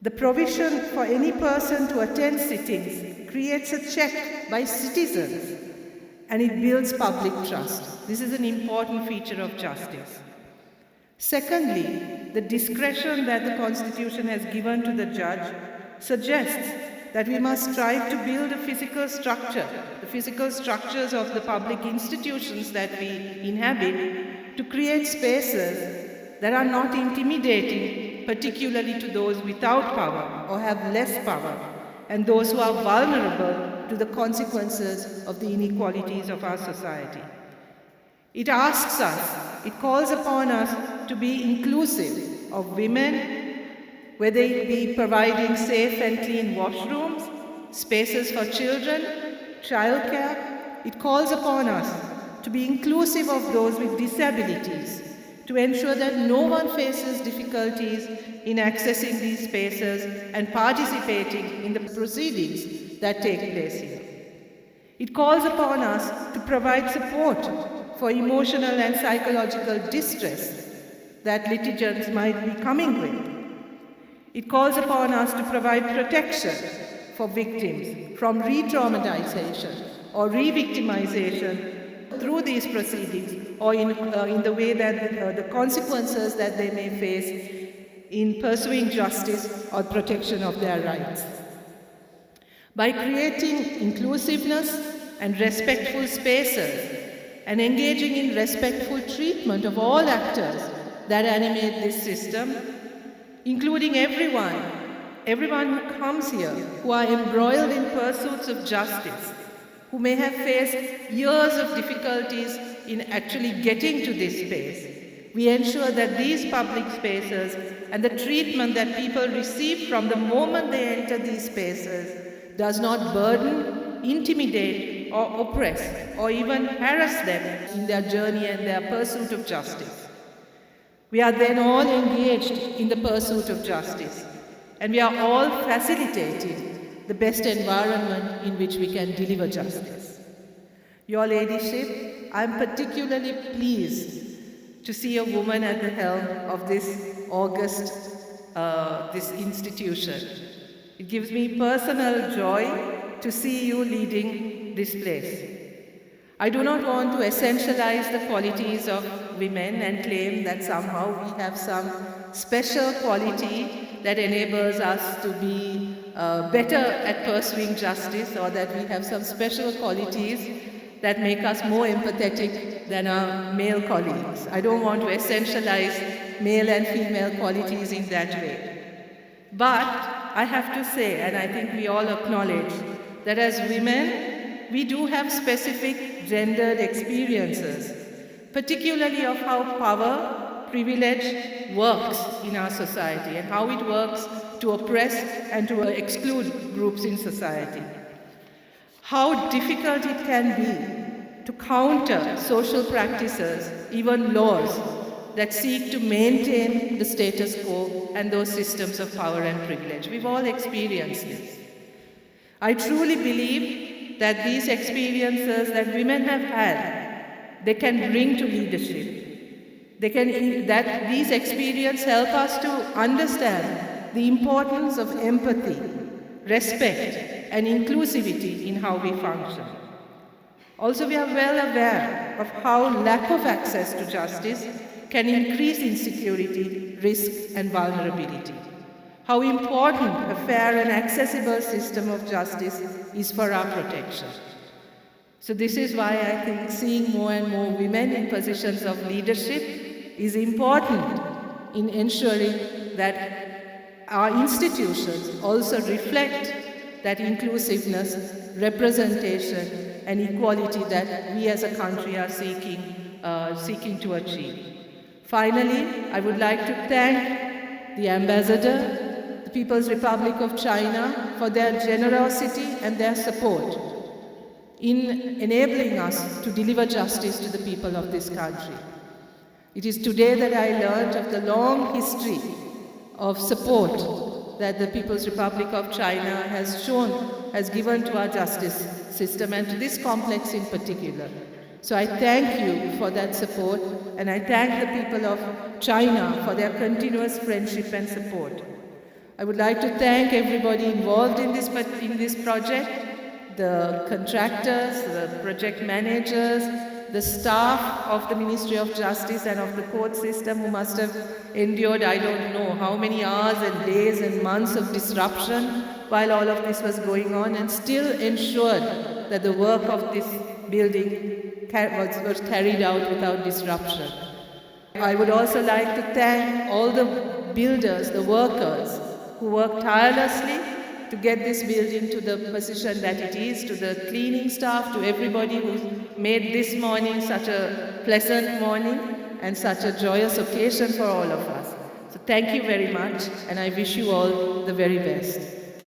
The provision for any person to attend sittings creates a check by citizens, and it builds public trust. This is an important feature of justice. Secondly, the discretion that the Constitution has given to the judge suggests that we must strive to build a physical structure, the physical structures of the public institutions that we inhabit, to create spaces that are not intimidating, particularly to those without power or have less power, and those who are vulnerable to the consequences of the inequalities of our society. It asks us, it calls upon us to be inclusive of women, whether it be providing safe and clean washrooms, spaces for children, childcare. It calls upon us to be inclusive of those with disabilities, to ensure that no one faces difficulties in accessing these spaces and participating in the proceedings that take place here. It calls upon us to provide support for emotional and psychological distress that litigants might be coming with. It calls upon us to provide protection for victims from re-traumatization or re-victimization through these proceedings, or in the way that the consequences that they may face in pursuing justice or protection of their rights. By creating inclusiveness and respectful spaces and engaging in respectful treatment of all actors that animate this system, including everyone who comes here, who are embroiled in pursuits of justice, who may have faced years of difficulties in actually getting to this space. We ensure that these public spaces and the treatment that people receive from the moment they enter these spaces does not burden, intimidate, or oppress, or even harass them in their journey and their pursuit of justice. We are then all engaged in the pursuit of justice, and we are all facilitating the best environment in which we can deliver justice. Your Ladyship, I am particularly pleased to see a woman at the helm of this august this institution. It gives me personal joy to see you leading this place. I do not want to essentialize the qualities of women and claim that somehow we have some special quality that enables us to be better at pursuing justice, or that we have some special qualities that make us more empathetic than our male colleagues. I don't want to essentialize male and female qualities in that way. But I have to say, and I think we all acknowledge, that as women, we do have specific gendered experiences, particularly of how power, privilege works in our society and how it works to oppress and to exclude groups in society. How difficult it can be to counter social practices, even laws, that seek to maintain the status quo and those systems of power and privilege. We've all experienced this. I truly believe that these experiences that women have had, they can bring to leadership. That these experiences help us to understand the importance of empathy, respect, and inclusivity in how we function. Also, we are well aware of how lack of access to justice can increase insecurity, risk, and vulnerability. How important a fair and accessible system of justice is for our protection. So this is why I think seeing more and more women in positions of leadership is important in ensuring that our institutions also reflect that inclusiveness, representation, and equality that we as a country are seeking to achieve. Finally, I would like to thank the Ambassador, the People's Republic of China, for their generosity and their support in enabling us to deliver justice to the people of this country. It is today that I learned of the long history of support that the People's Republic of China has given to our justice system, and to this complex in particular. So I thank you for that support, and I thank the people of China for their continuous friendship and support. I would like to thank everybody involved in this project, the contractors, the project managers, the staff of the Ministry of Justice and of the court system who must have endured, I don't know how many hours and days and months of disruption while all of this was going on, and still ensured that the work of this building was carried out without disruption. I would also like to thank all the builders, the workers, who worked tirelessly to get this building to the position that it is, to the cleaning staff, to everybody who made this morning such a pleasant morning and such a joyous occasion for all of us. So thank you very much, and I wish you all the very best.